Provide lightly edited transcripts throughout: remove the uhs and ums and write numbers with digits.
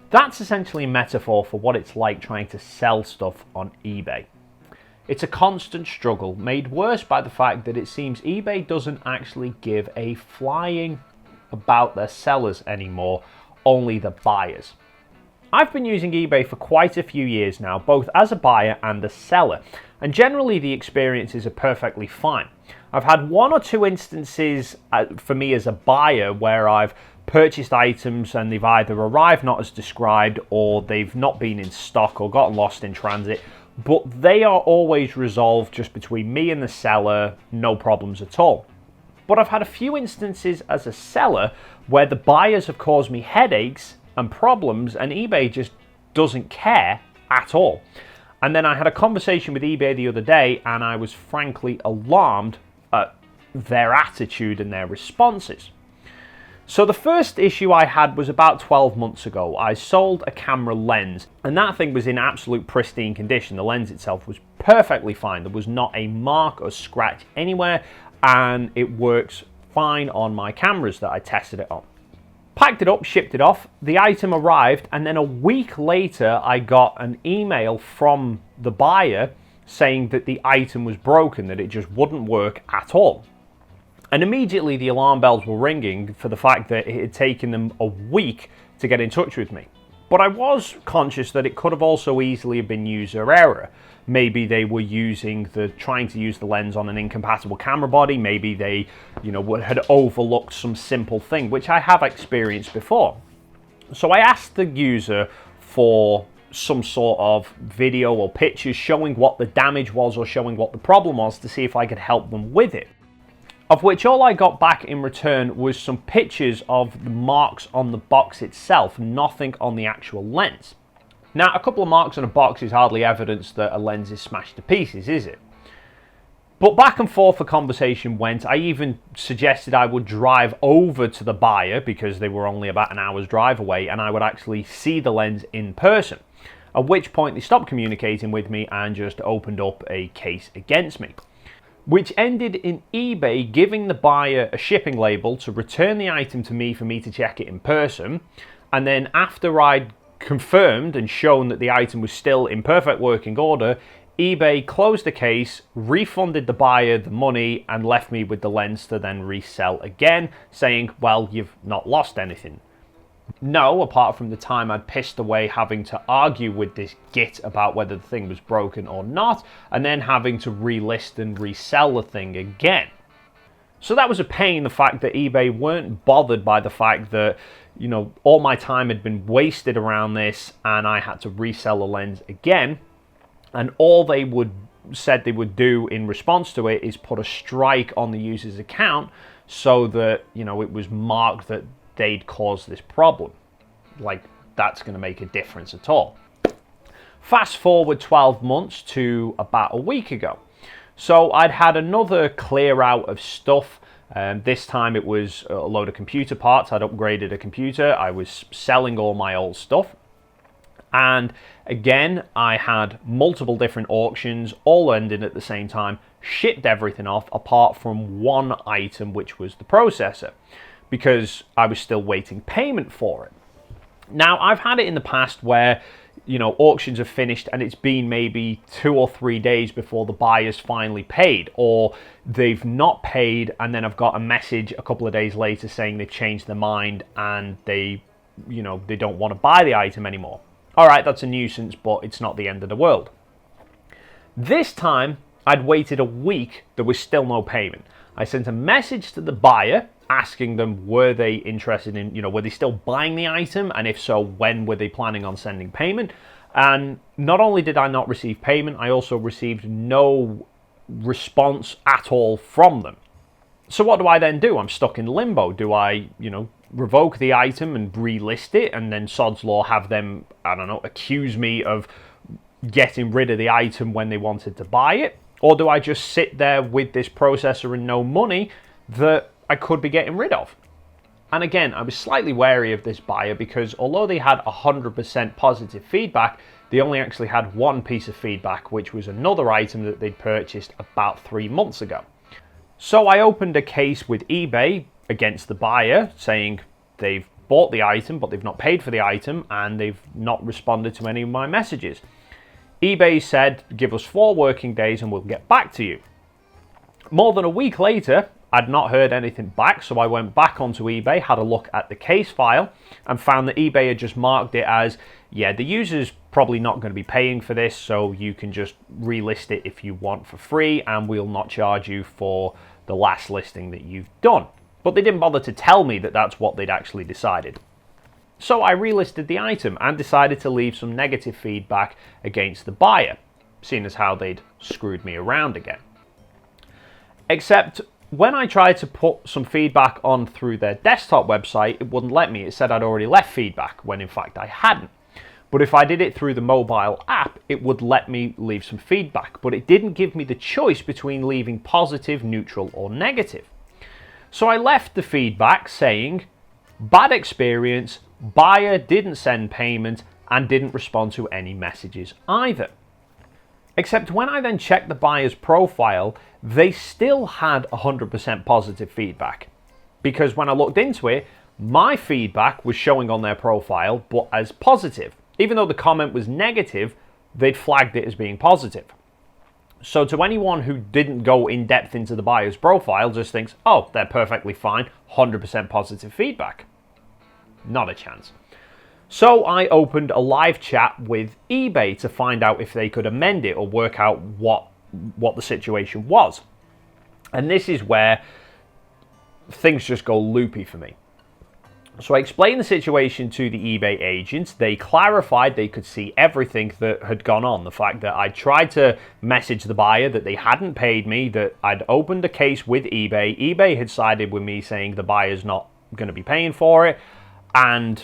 That's essentially a metaphor for what it's like trying to sell stuff on eBay. It's a constant struggle, made worse by the fact that it seems eBay doesn't actually give a flying about their sellers anymore, only the buyers. I've been using eBay for quite a few years now, both as a buyer and a seller, and generally the experiences are perfectly fine. I've had one or two instances for me as a buyer where I've purchased items and they've either arrived not as described or they've not been in stock or gotten lost in transit, but they are always resolved just between me and the seller, no problems at all. But I've had a few instances as a seller where the buyers have caused me headaches and problems and eBay just doesn't care at all. And then I had a conversation with eBay the other day and I was frankly alarmed at their attitude and their responses. So the first issue I had was about 12 months ago. I sold a camera lens and that thing was in absolute pristine condition. The lens itself was perfectly fine. There was not a mark or scratch anywhere and it works fine on my cameras that I tested it on. Packed it up, shipped it off, the item arrived, and then a week later I got an email from the buyer saying that the item was broken, that it just wouldn't work at all. And immediately the alarm bells were ringing for the fact that it had taken them a week to get in touch with me. But I was conscious that it could have also easily been user error. Maybe they were trying to use the lens on an incompatible camera body. Maybe they, had overlooked some simple thing, which I have experienced before. So I asked the user for some sort of video or pictures showing what the damage was or showing what the problem was to see if I could help them with it. Of which all I got back in return was some pictures of the marks on the box itself, nothing on the actual lens. Now, a couple of marks on a box is hardly evidence that a lens is smashed to pieces, is it? But back and forth the conversation went. I even suggested I would drive over to the buyer because they were only about an hour's drive away and I would actually see the lens in person. At which point they stopped communicating with me and just opened up a case against me, which ended in eBay giving the buyer a shipping label to return the item to me for me to check it in person. And then after I'd confirmed and shown that the item was still in perfect working order, eBay closed the case, refunded the buyer the money and left me with the lens to then resell again, saying, well, you've not lost anything. No, apart from the time I'd pissed away having to argue with this git about whether the thing was broken or not, and then having to relist and resell the thing again. So that was a pain, the fact that eBay weren't bothered by the fact that, all my time had been wasted around this and I had to resell the lens again. And all they said they would do in response to it is put a strike on the user's account so that, it was marked that they'd caused this problem. Like, that's going to make a difference at all. Fast forward 12 months to about a week ago. So I'd had another clear out of stuff. This time it was a load of computer parts. I'd upgraded a computer. I was selling all my old stuff. And again, I had multiple different auctions, all ending at the same time, shipped everything off apart from one item, which was the processor, because I was still waiting payment for it. Now, I've had it in the past where, auctions have finished and it's been maybe 2 or 3 days before the buyer's finally paid, or they've not paid and then I've got a message a couple of days later saying they've changed their mind and they don't want to buy the item anymore. All right, that's a nuisance, but it's not the end of the world. This time, I'd waited a week, there was still no payment. I sent a message to the buyer asking them, were they interested in, were they still buying the item? And if so, when were they planning on sending payment? And not only did I not receive payment, I also received no response at all from them. So what do I then do? I'm stuck in limbo. Do I, revoke the item and relist it and then sod's law have them, accuse me of getting rid of the item when they wanted to buy it? Or do I just sit there with this processor and no money that I could be getting rid of? And again, I was slightly wary of this buyer because although they had 100% positive feedback, they only actually had one piece of feedback, which was another item that they'd purchased about 3 months ago. So I opened a case with eBay against the buyer saying they've bought the item, but they've not paid for the item, and they've not responded to any of my messages. eBay said, give us 4 working days and we'll get back to you. More than a week later, I'd not heard anything back, so I went back onto eBay, had a look at the case file, and found that eBay had just marked it as, yeah, the user's probably not going to be paying for this, so you can just relist it if you want for free, and we'll not charge you for the last listing that you've done. But they didn't bother to tell me that that's what they'd actually decided. So I relisted the item and decided to leave some negative feedback against the buyer, seeing as how they'd screwed me around again. Except when I tried to put some feedback on through their desktop website, it wouldn't let me. It said I'd already left feedback, when in fact I hadn't. But if I did it through the mobile app, it would let me leave some feedback. But it didn't give me the choice between leaving positive, neutral, or negative. So I left the feedback saying, bad experience, buyer didn't send payment, and didn't respond to any messages either. Except when I then checked the buyer's profile, they still had 100% positive feedback. Because when I looked into it, my feedback was showing on their profile, but as positive. Even though the comment was negative, they'd flagged it as being positive. So to anyone who didn't go in depth into the buyer's profile, just thinks, oh, they're perfectly fine, 100% positive feedback. Not a chance. So I opened a live chat with eBay to find out if they could amend it or work out what the situation was. And this is where things just go loopy for me. So I explained the situation to the eBay agents. They clarified they could see everything that had gone on. The fact that I tried to message the buyer that they hadn't paid me, that I'd opened a case with eBay. eBay had sided with me saying the buyer's not going to be paying for it, and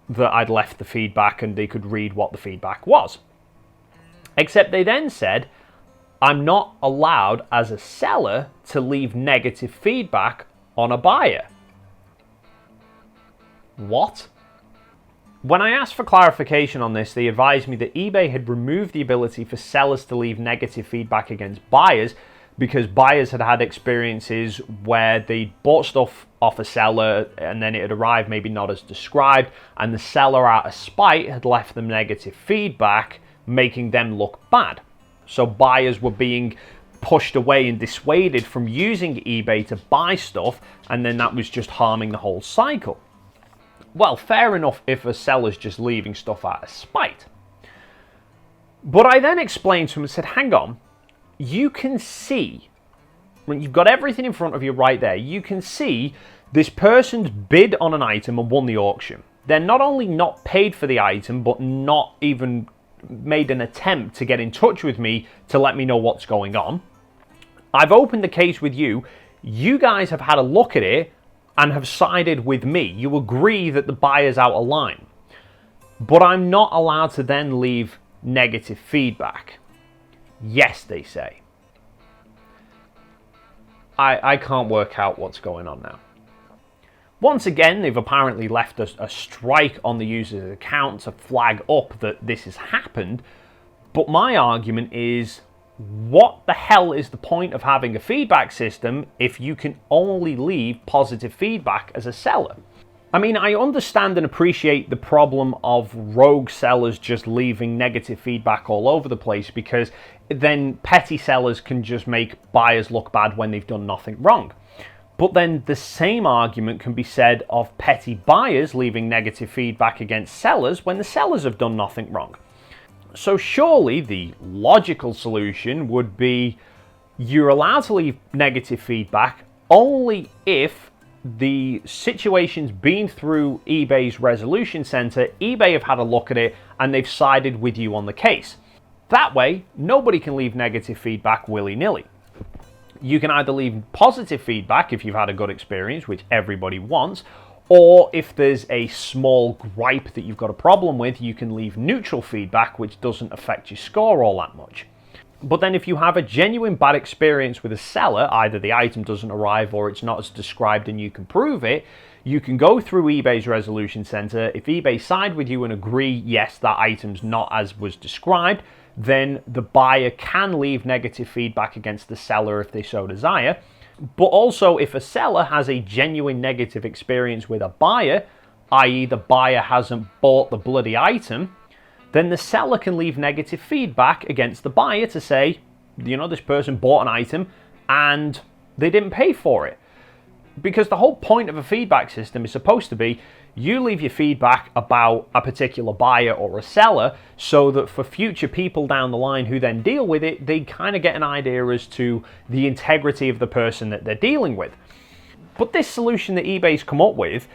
that I'd left the feedback and they could read what the feedback was. Except they then said, I'm not allowed as a seller to leave negative feedback on a buyer. What? When I asked for clarification on this, they advised me that eBay had removed the ability for sellers to leave negative feedback against buyers because buyers had had experiences where they bought stuff off a seller and then it had arrived maybe not as described, and the seller out of spite had left them negative feedback, making them look bad. So buyers were being pushed away and dissuaded from using eBay to buy stuff, and then that was just harming the whole cycle. Well, fair enough if a seller's just leaving stuff out of spite. But I then explained to him and said, hang on, you can see, when you've got everything in front of you right there, you can see this person's bid on an item and won the auction. They're not only not paid for the item, but not even made an attempt to get in touch with me to let me know what's going on. I've opened the case with you. You guys have had a look at it and have sided with me. You agree that the buyer's out of line. But I'm not allowed to then leave negative feedback. Yes, they say. I can't work out what's going on now. Once again, they've apparently left a strike on the user's account to flag up that this has happened. But my argument is, what the hell is the point of having a feedback system if you can only leave positive feedback as a seller? I mean, I understand and appreciate the problem of rogue sellers just leaving negative feedback all over the place, because then petty sellers can just make buyers look bad when they've done nothing wrong. But then the same argument can be said of petty buyers leaving negative feedback against sellers when the sellers have done nothing wrong. So surely the logical solution would be you're allowed to leave negative feedback only if the situation's been through eBay's resolution center, eBay have had a look at it, and they've sided with you on the case. That way, nobody can leave negative feedback willy-nilly. You can either leave positive feedback if you've had a good experience, which everybody wants, or if there's a small gripe that you've got a problem with, you can leave neutral feedback, which doesn't affect your score all that much. But then if you have a genuine bad experience with a seller, either the item doesn't arrive or it's not as described and you can prove it, you can go through eBay's resolution center. If eBay side with you and agree, yes, that item's not as was described, then the buyer can leave negative feedback against the seller if they so desire. But also, if a seller has a genuine negative experience with a buyer, i.e. the buyer hasn't bought the bloody item, then the seller can leave negative feedback against the buyer to say, you know, this person bought an item and they didn't pay for it. Because the whole point of a feedback system is supposed to be you leave your feedback about a particular buyer or a seller so that for future people down the line who then deal with it, they kind of get an idea as to the integrity of the person that they're dealing with. But this solution that eBay's come up with,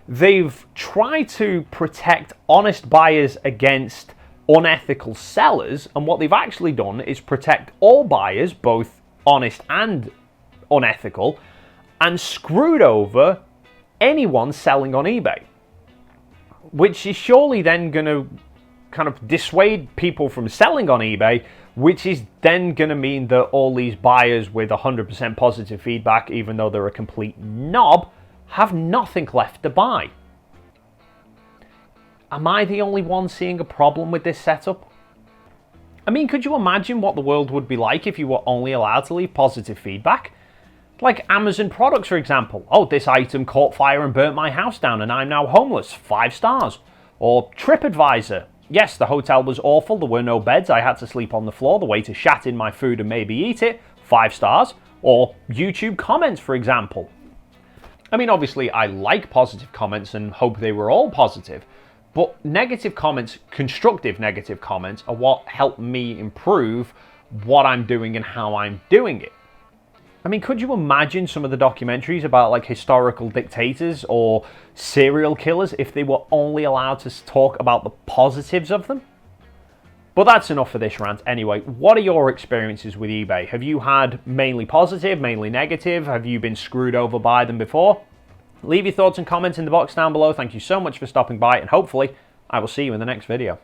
they've tried to protect honest buyers against unethical sellers, and what they've actually done is protect all buyers, both honest and unethical, and screwed over anyone selling on eBay, which is surely then going to kind of dissuade people from selling on eBay, which is then going to mean that all these buyers with 100% positive feedback, even though they're a complete knob, have nothing left to buy. Am I the only one seeing a problem with this setup? I mean, could you imagine what the world would be like if you were only allowed to leave positive feedback? Like Amazon products, for example. Oh, this item caught fire and burnt my house down and I'm now homeless. 5 stars. Or TripAdvisor. Yes, the hotel was awful. There were no beds. I had to sleep on the floor. The waiter shat in my food and maybe eat it. 5 stars. Or YouTube comments, for example. I mean, obviously, I like positive comments and hope they were all positive. But negative comments, constructive negative comments, are what help me improve what I'm doing and how I'm doing it. I mean, could you imagine some of the documentaries about like historical dictators or serial killers if they were only allowed to talk about the positives of them? But that's enough for this rant anyway. What are your experiences with eBay? Have you had mainly positive, mainly negative? Have you been screwed over by them before? Leave your thoughts and comments in the box down below. Thank you so much for stopping by, and hopefully I will see you in the next video.